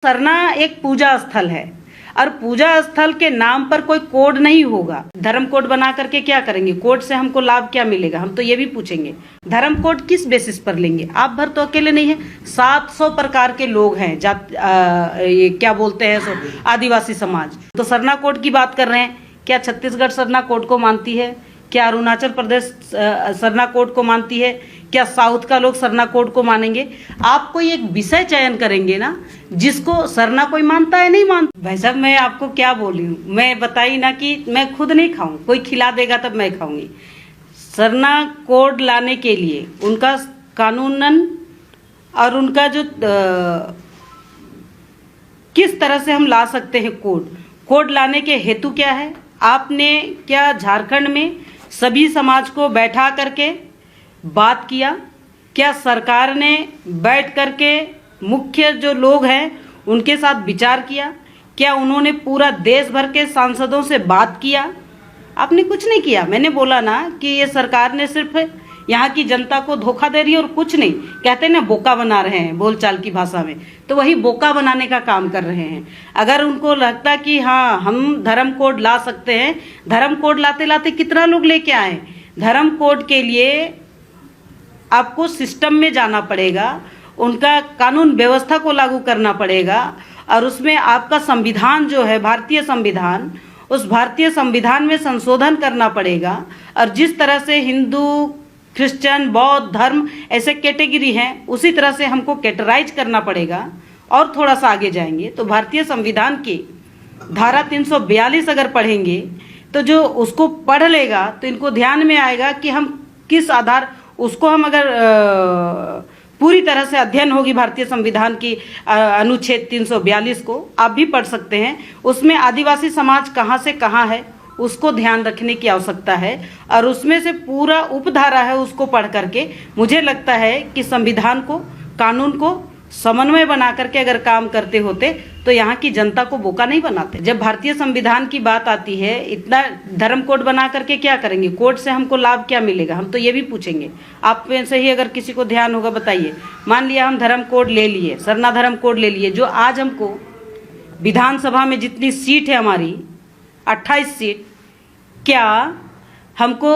सरना एक पूजा स्थल है और पूजा स्थल के नाम पर कोई कोड नहीं होगा। धर्म कोड बना करके क्या करेंगे? कोड से हमको लाभ क्या मिलेगा? हम तो ये भी पूछेंगे। धर्म कोड किस बेसिस पर लेंगे? आप भर तो अकेले नहीं है, 700 प्रकार के लोग हैं। ये क्या बोलते हैं सो आदिवासी समाज। तो सरना कोड की बात कर रहे हैं। क्या छत्तीसगढ़ सरना कोड को मानती है? क्या अरुणाचल प्रदेश सरना कोड को मानती है? क्या साउथ का लोग सरना कोड को मानेंगे? आप कोई एक विषय चयन करेंगे ना जिसको सरना कोई मानता है नहीं मानता। भाई साहब मैं आपको क्या बोली हूँ, मैं बताई ना कि मैं खुद नहीं खाऊं, कोई खिला देगा तब मैं खाऊंगी। सरना कोड लाने के लिए उनका कानूनन और उनका जो किस तरह से हम ला सकते हैं कोड लाने के हेतु क्या है? आपने क्या झारखंड में सभी समाज को बैठा करके बात किया? क्या सरकार ने बैठ करके मुख्य जो लोग हैं उनके साथ विचार किया? क्या उन्होंने पूरा देश भर के सांसदों से बात किया? आपने कुछ नहीं किया। मैंने बोला ना कि ये सरकार ने सिर्फ यहाँ की जनता को धोखा दे रही है और कुछ नहीं। कहते हैं ना बोका बना रहे हैं बोलचाल की भाषा में, तो वही बोका बनाने का काम कर रहे हैं। अगर उनको लगता कि हाँ हम धर्म कोड ला सकते हैं, धर्म कोड लाते लाते कितना लोग लेके आए। धर्म कोड के लिए आपको सिस्टम में जाना पड़ेगा, उनका कानून व्यवस्था को लागू करना पड़ेगा और उसमें आपका संविधान जो है भारतीय संविधान, उस भारतीय संविधान में संशोधन करना पड़ेगा। और जिस तरह से हिंदू, क्रिश्चियन, बौद्ध धर्म ऐसे कैटेगरी हैं, उसी तरह से हमको कैटेगराइज करना पड़ेगा। और थोड़ा सा आगे जाएंगे तो भारतीय संविधान की धारा 342 अगर पढ़ेंगे तो जो उसको पढ़ लेगा तो इनको ध्यान में आएगा कि हम किस आधार, उसको हम अगर पूरी तरह से अध्ययन होगी भारतीय संविधान की अनुच्छेद 342 को आप भी पढ़ सकते हैं। उसमें आदिवासी समाज कहाँ से कहाँ है उसको ध्यान रखने की आवश्यकता है और उसमें से पूरा उपधारा है उसको पढ़ करके मुझे लगता है कि संविधान को, कानून को समन्वय बना करके अगर काम करते होते तो यहाँ की जनता को बोका नहीं बनाते। जब भारतीय संविधान की बात आती है, इतना धर्म कोड बना करके क्या करेंगे? कोड से हमको लाभ क्या मिलेगा? हम तो ये भी पूछेंगे। आप में से ही अगर किसी को ध्यान होगा बताइए। मान लिया हम धर्म कोड ले लिए, सरना धर्म कोड ले लिए, जो आज हमको विधानसभा में जितनी सीट है हमारी 28 सीट, क्या हमको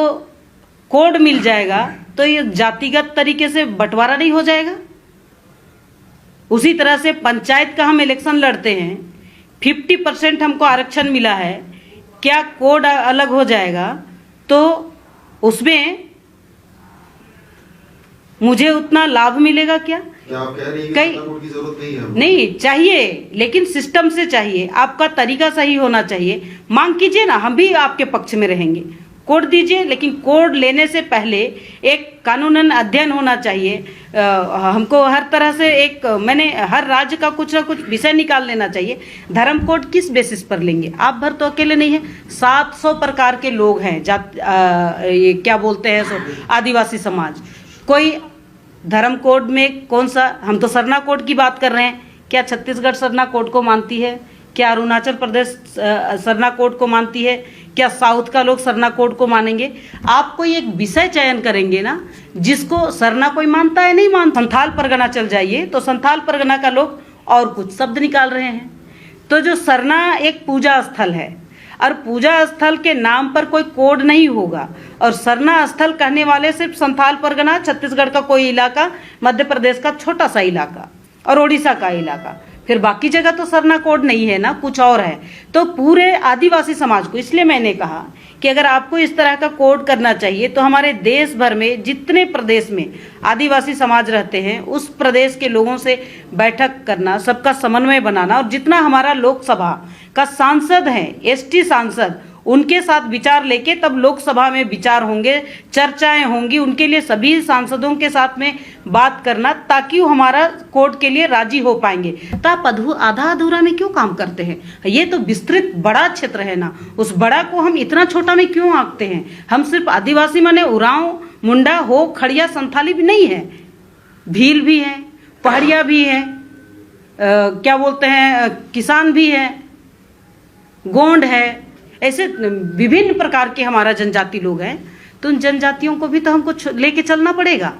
कोड मिल जाएगा तो ये जातिगत तरीके से बंटवारा नहीं हो जाएगा? उसी तरह से पंचायत का हम इलेक्शन लड़ते हैं, 50% हमको आरक्षण मिला है, क्या कोड अलग हो जाएगा तो उसमें मुझे उतना लाभ मिलेगा क्या? आप कह रही हैं कई कोड की जरूरत नहीं है? नहीं चाहिए, लेकिन सिस्टम से चाहिए, आपका तरीका सही होना चाहिए। मांग कीजिए ना, हम भी आपके पक्ष में रहेंगे। कोड दीजिए, लेकिन कोड लेने से पहले एक कानूनन अध्ययन होना चाहिए। हमको हर तरह से मैंने हर राज्य का कुछ ना कुछ विषय निकाल लेना चाहिए। धर्म कोड किस बेसिस पर लेंगे? आप भर तो अकेले नहीं है, 700 प्रकार के लोग हैं। ये क्या बोलते हैं सो आदिवासी समाज। कोई धर्म कोड में कौन सा, हम तो सरना कोड की बात कर रहे हैं। क्या छत्तीसगढ़ सरना कोड को मानती है? क्या अरुणाचल प्रदेश सरना कोड को मानती है? क्या साउथ का लोग सरना कोड को मानेंगे? आप कोई एक विषय चयन करेंगे ना जिसको सरना कोई मानता है नहीं मानता। संथाल परगना चल जाइए तो संथाल परगना का लोग और कुछ शब्द निकाल रहे हैं। तो जो सरना एक पूजा स्थल है और पूजा स्थल के नाम पर कोई कोड नहीं होगा। और सरना स्थल कहने वाले सिर्फ संथाल परगना, छत्तीसगढ़ का कोई इलाका, मध्य प्रदेश का छोटा सा इलाका और उड़ीसा का इलाका, फिर बाकी जगह तो सरना कोड नहीं है ना, कुछ और है। तो पूरे आदिवासी समाज को, इसलिए मैंने कहा कि अगर आपको इस तरह का कोड करना चाहिए तो हमारे देश भर में जितने प्रदेश में आदिवासी समाज रहते हैं उस प्रदेश के लोगों से बैठक करना, सबका समन्वय बनाना और जितना हमारा लोकसभा का सांसद है, एसटी सांसद, उनके साथ विचार लेके तब लोकसभा में विचार होंगे, चर्चाएं होंगी। उनके लिए सभी सांसदों के साथ में बात करना ताकि वो हमारा कोड के लिए राजी हो पाएंगे। तो आप आधा अधूरा में क्यों काम करते हैं? ये तो विस्तृत बड़ा क्षेत्र है ना, उस बड़ा को हम इतना छोटा में क्यों आंकते हैं? हम सिर्फ आदिवासी माने उरांव, मुंडा, हो, खड़िया, संथाली भी नहीं है, भील भी है, पहाड़िया भी है, क्या बोलते हैं, किसान भी है, गोंड है, ऐसे विभिन्न प्रकार के हमारा जनजाति लोग हैं। तो उन जनजातियों को भी तो हमको लेके चलना पड़ेगा।